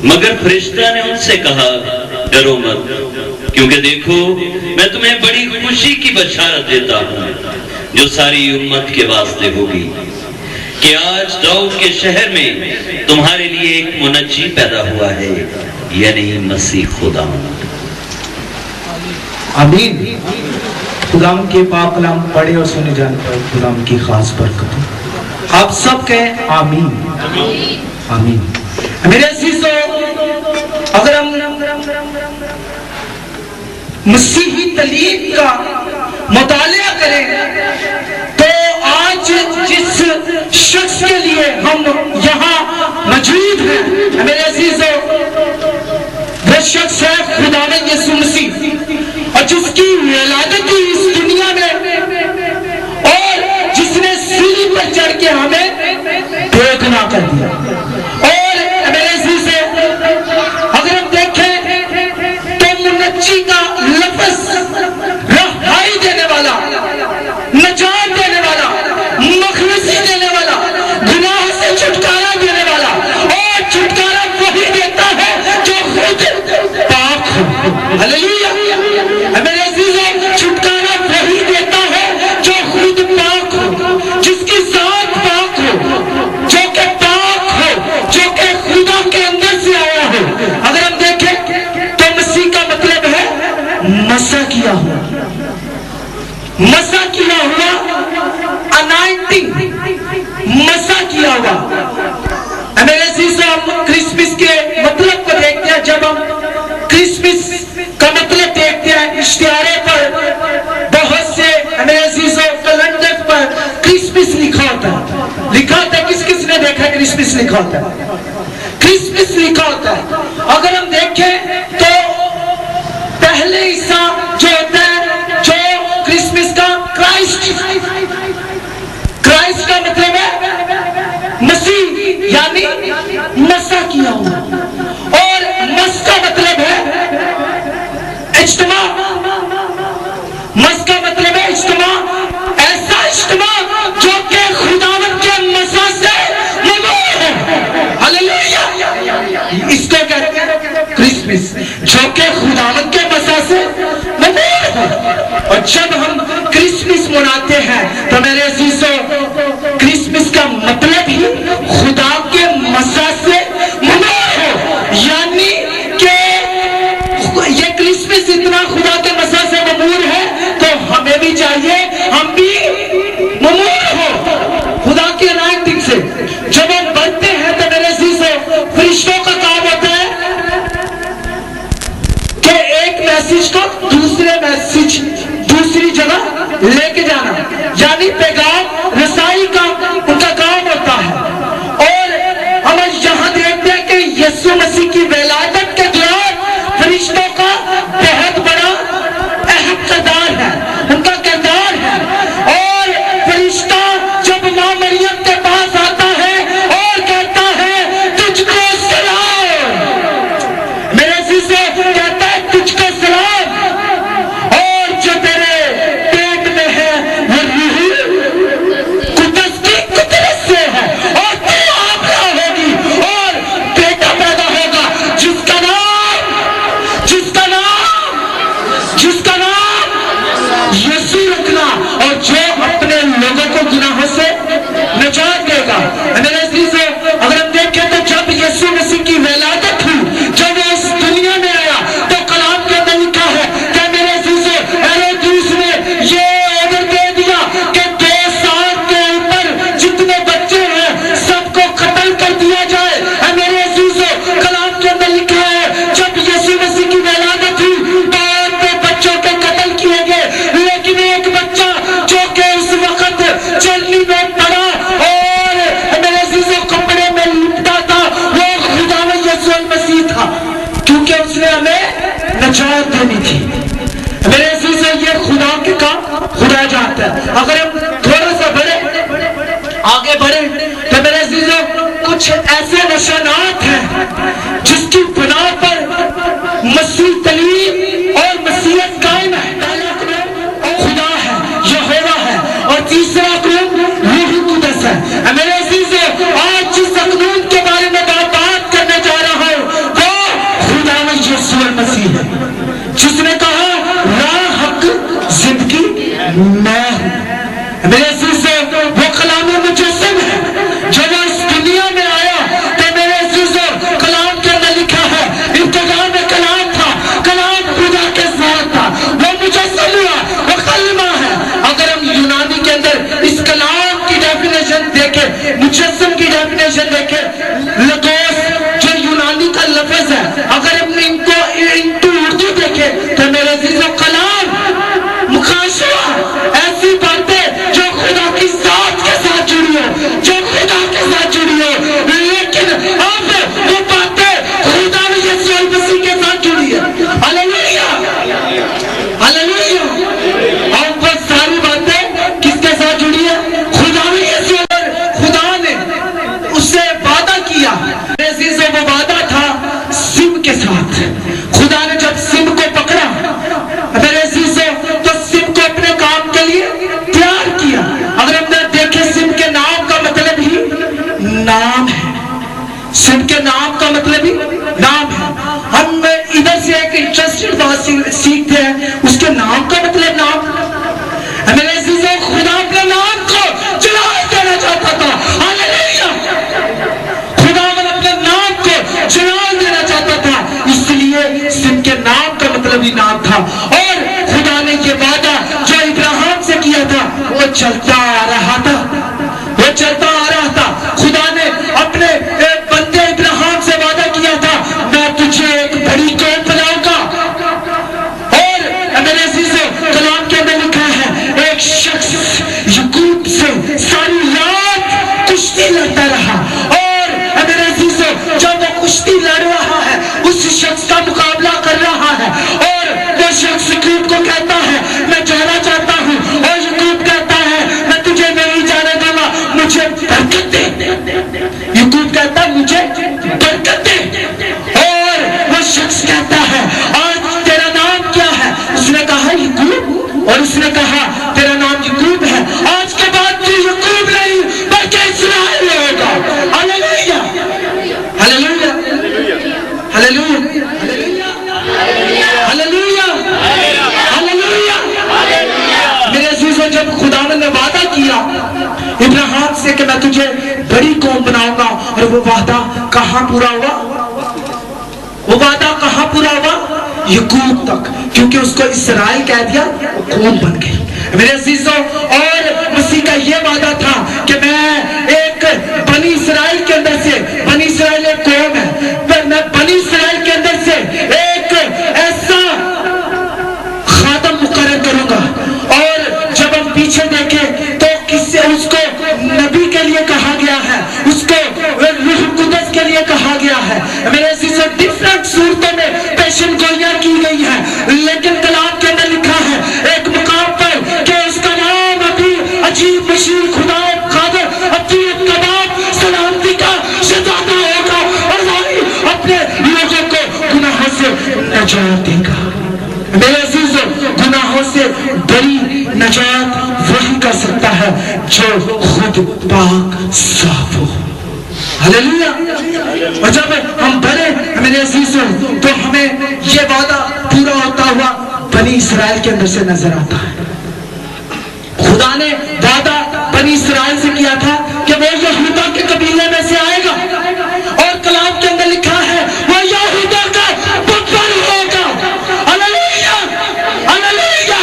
مگر فرشتہ نے ان سے کہا ڈرو مت، کیونکہ دیکھو میں تمہیں بڑی خوشی کی بشارت دیتا ہوں جو ساری امت کے واسطے ہوگی، کہ آج داؤد کے شہر میں تمہارے لیے ایک منجی پیدا ہوا ہے، یعنی مسیح خدا۔ آمین۔ خدا کے پاک کلام پڑھے اور سنے جانے پر خدا کی خاص برکت ہو۔ آپ سب کہیں آمین آمین۔ میرے عزیزو، اگر ہم مسیحی تعلیم کا مطالعہ کریں تو آج جس شخص کے لیے ہم یہاں موجود ہیں میرے عزیزو، وہ شخص ہے خداوند یسوع مسیح، اور جس کی ولادت ہوئی اس دنیا میں، اور جس نے صلیب پر چڑھ کے ہمیں بے گناہ کر دیا۔ اور میرے عزیزو، اگر ہم دیکھیں تو منجی کا لفظ رہائی دینے والا، نجات دینے والا، مخلصی دینے والا، گناہ سے چھٹکارا دینے والا، اور چھٹکارا وہی دیتا ہے جو خود پاک ہو۔ ہلیلویا۔ میرے عزیزو، چھٹکارا وہی دیتا ہے جو خود پاک ہو، جس کی ذات پاک ہو، جو کہ پاک ہو، جو کہ خدا کے اندر سے آیا ہو۔ اگر ہم دیکھیں تو مسیح کا مطلب ہے مسح کیا ہوا، مسح کیا ہوا، انائنٹنگ، مسح کیا ہوا۔ میرے عزیزو، ہم کرسمس کے مطلب کو دیکھتے ہیں، جب ہم کرسمس کا مطلب دیکھتے ہیں، اشتہارے پر بہت سے میرے عزیزو کیلنڈر پر کرسمس لکھا ہوتا ہے۔ لکھا ہوتا ہے، کس نے دیکھا ہے کرسمس لکھا ہوتا ہے؟ کرسمس لکھا ہوتا ہے۔ اگر ہم دیکھیں تو پہلے حصہ جو ہوتا ہے، جو کرسمس کا کرائسٹ کا مطلب ہے مسیح، یعنی مسح کیا ہوا، اور مس کا مطلب ہے اجتماع۔ مس کا مطلب ہے اجتماع، ایسا اجتماع جو کہ خداوند کے مسح سے ممنوع ہے۔ ہلیلویا۔ اس کو کہتے ہیں کرسمس، جو کہ خداوند کے مسح سے ممنوع ہے۔ اور جب ہم کرسمس مناتے ہیں تو میرے عزیزو، کرسمس کا مطلب ہی خدا کے مسح سے ممنوع ہو، یعنی کہ یہ کرسمس اتنا خدا کے مسح سے ممنوع ہے تو ہمیں بھی چاہیے ہم بھی ممنوع ہو خدا کی انائنٹنگ سے۔ جب ہم بڑھتے ہیں تو میرے عزیزو، فرشتوں کا کام ہوتا ہے کہ ایک میسج کو دوسری جگہ لے کے جانا، یعنی پیغام رسائی کا ان کا کام ہوتا ہے۔ اور ہم یہاں دیکھتے ہیں کہ یسوع مسیح کی ولادت کے دوران فرشتوں کا بہت بڑا اہم کردار ہے، ان کا کردار ہے۔ اور فرشتہ جب ماں مریم کے پاس آتا ہے اور کہتا ہے تجھ کو سلام، میرے عزیزو کہتا ہے تجھ کو سلام، اور جو تیرے پیٹ میں ہے وہ روح قدس کی قدرت سے ہے، اور تو آمنا ہوگی اور بیٹا پیدا ہوگا جس کا نام یسوع رکھنا، اور جو اپنے لوگوں کو گناہوں سے نجات دے گا۔ میرے عزیزو، اگر ہم دیکھیں تو جب یسوع مسیح کی ولادت ہوئی، جب وہ اس دنیا میں آیا تو کلام کے اندر لکھا ہے کہ میرے عزیزو، ہیرودیس نے یہ آرڈر دے دیا کہ 2 سال کے اوپر جتنے بچے ہیں سب کو قتل کر دیا جائے۔ میرے عزیزو، کلام کے اندر لکھا ہے جب یسوع مسیح کی ولادت ہوئی تو بچوں کے قتل کیے گئے، لیکن ایک بچہ جو کہ اس وقت جلدی میں پڑا اور میرے عزیزو کپڑے میں لپٹا تھا، وہ خداوند یسوع مسیح تھا، کیونکہ اس نے ہمیں نجات دینی تھی۔ میرے عزیزو، یہ خدا کے کام خدا جانتا ہے۔ اگر ہم تھوڑا سا آگے بڑھے تو میرے عزیزو، کچھ ایسے نشانات ہیں جس کی بنا پر مسیح تعلیم اور مسیحیت قائم ہے۔ خدا ہے، یہوہ ہے، اور تیسرا قانون روح القدس ہے۔ میرے عزیزو، آج جس قانون کے بارے میں بات کرنے جا رہا ہوں، کے اندر اس کلام کی ڈیفینیشن دیکھے، مجسم کی ڈیفینیشن دیکھے، لغوس جو یونانی کا لفظ ہے، اگر ہم ان کو انٹو اردو دیکھے تو میرے عزیزو کلام مخاشوہ ایسی باتیں جو خدا کی ذات کے ساتھ جڑی ہو، جو خدا کے ساتھ جڑی ہو، لیکن اب وہ باتیں خدا میں یسوع مسیح کے ساتھ جڑی ہے۔ ہاللیلویا ہاللیلویا۔ اور وہ ساری باتیں کس کے ساتھ جڑی ہے؟ خدا میں یسوع۔ خدا نے اس سے وعدہ کیا، میرے عزیزو وہ وعدہ تھا سم کے ساتھ۔ خدا نے جب سم کو پکڑا میرے عزیزو تو سم کو اپنے کام کے لیے تیار کیا۔ اگر ہم نے دیکھے سم کے نام کا مطلب ہی نام ہے، سم کے نام کا مطلب ہی نام ہے۔ ہم ادھر سے ایک انٹرسٹڈ بات سیکھتے ہیں، اس کے نام کا مطلب نام۔ میرے عزیزو خدا اپنے نام کو جلال دینا چاہتا تھا۔ ہاللیلویا۔ خدا اپنے نام کو جلال دینا چاہتا تھا، اس لیے سم کے نام کا مطلب ہی نام تھا۔ اور خدا نے یہ وعدہ جو ابراہیم سے کیا تھا وہ چلتا آ رہا تھا، وہ چلتا آ رہا تھا۔ خدا نے اپنے بندے ابراہیم سے وعدہ کیا تھا، میں تجھے ایک بڑی قوم بناؤں گا۔ اور میرے عزیزو کلام کے اندر لکھا ہے ایک شخص یعقوب سے ساری رات کشتی لڑتا رہا، اور میرے عزیزو جب وہ کشتی لڑ رہا ہے اس شخص کا مقابلہ کر رہا ہے، اور وہ شخص یعقوب کو کہتا ہے میں جانا چاہتا ہوں، اور یعقوب کہتا ہے میں تجھے نہیں جانے دوں گا، مجھے برکت دے۔ یعقوب کہتا ہے مجھے برکت دے، اور وہ شخص کہتا ہے آج تیرا نام کیا ہے؟ اس نے کہا یعقوب، اور اس نے کہا تیرا نام یعقوب ہے، آج کے بعد تو یعقوب نہیں بلکہ اسرائیل ہوگا۔ ہاللیلویا ہاللیلویا ہاللیلویا ہاللیلویا ہاللیلویا۔ میرے عزیزو جب خدا نے وعدہ کیا ابراہیم سے کہ میں تجھے بڑی قوم بناؤں گا، اور وہ وعدہ کہاں پورا ہوا؟ وہ وعدہ کہاں پورا ہوا؟ یعقوب تک، کیونکہ اس کو اسرائیل کہہ دیا، وہ قوم بن گئی۔ میرے عزیزو اور مسیح کا یہ وعدہ تھا کہ میں ایک بنی اسرائیل کے اندر سے، بنی اسرائیل ایک قوم ہے، میں بنی اسرائیل کے اندر سے ایک ایسا خادم مقرر کروں گا۔ اور جب ہم پیچھے دیکھیں تو کس سے اس کو نبی کے لیے کہا گیا ہے، اس کو روح القدس کے لیے کہا گیا ہے۔ میرے عزیزو ڈیفرنٹ صورتوں میں پیشن گوئیاں کی گئی ہیں، لیکن کلام کے اندر لکھا ہے ایک مقام پر کہ اس کا نام ابھی عجیب مشیر خدا قادر عطیت کباب سلامتی کا شہزادہ ہوگا، اور وہی اپنے لوگوں کو گناہوں سے نجات دے گا۔ میرے عزیزو گناہوں سے بڑی نجات وہی کر سکتا ہے جو خود پاک صاف ہو۔ ہاللیلویا۔ اور جب ہم بڑے میرے عزیزو تو ہمیں یہ وعدہ پورا ہوتا ہوا بنی اسرائیل کے اندر سے نظر آتا ہے۔ خدا نے وعدہ بنی اسرائیل سے کیا تھا کہ وہ یہودا کے قبیلے میں سے آئے گا، اور کلام کے اندر لکھا ہے وہ یہودا کا بطر ہوگا۔ ہاللیلویا ہاللیلویا۔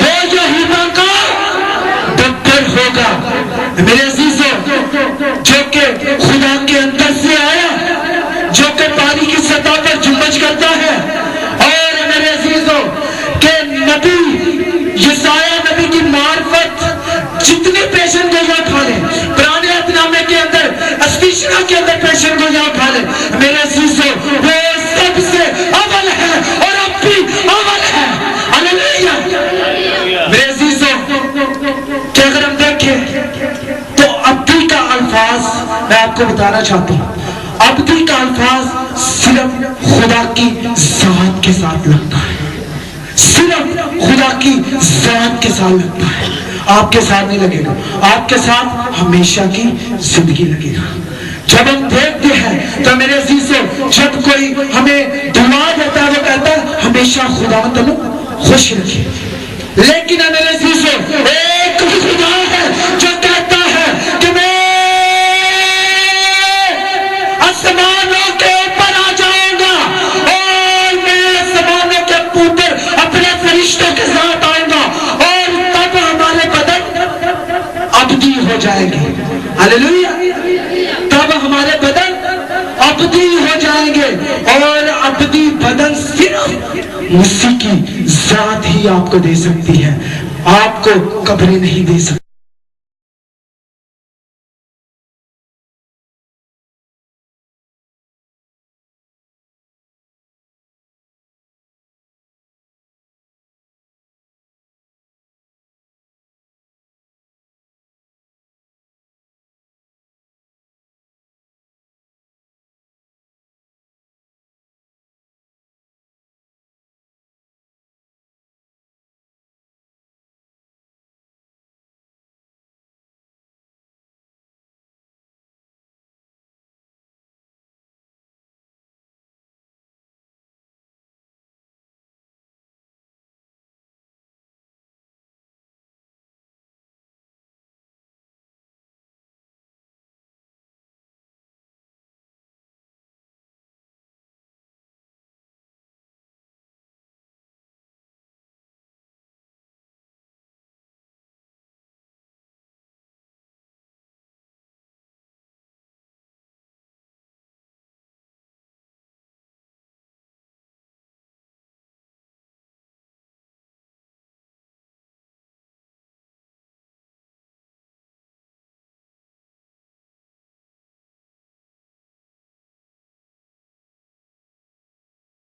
وہ یہودا کا بطر ہوگا۔ میرے عزیزو جو کہ خدا کے اندر سے آیا، جو کہ پانی کی سطح پر جنبش کرتا ہے، اور میرے عزیزو کہ نبی یسایہ نبی کی معرفت جتنی پیشن گوئیاں اٹھا لیں، پرانے عہد نامے کے اندر اسفیشنا کے اندر پیشن گوئیاں اٹھا لیں، میرے عزیزو وہ سب سے اول ہے اور اب بھی اول ہے۔ ہاللیلویا۔ میرے عزیزو کہ اگر ہم دیکھیں تو ابدی کا الفاظ میں آپ کو بتانا چاہتا ہوں، ابدی کا الفاظ صرف خدا کی ذات کے ساتھ لگتا ہے، صرف خدا کی ذات کے ساتھ لگتا ہے، آپ کے ساتھ نہیں لگے گا، آپ کے ساتھ ہمیشہ کی زندگی لگے گا۔ جب ہم دیکھتے ہیں تو میرے عزیزو جب کوئی ہمیں دعا دیتا ہے وہ کہتا ہے ہمیشہ خدا تمہیں خوش رکھے، لیکن میرے عزیزو ایک خدا ہے جو کہتا ہے کہ میں آسمانوں کے اوپر آ جاؤں گا، اور میں آسمانوں کے اوپر اپنے فرشتوں کے ساتھ آؤں گا، اور تب ہمارے بدن ابدی ہو جائیں گے. ہاللیلویا. تب ہمارے بدن ابدی ہو جائیں گے، اور ابدی بدن صرف مسیح کی ذات ہی آپ کو دے سکتی ہے، آپ کو قبریں نہیں دے سکتی.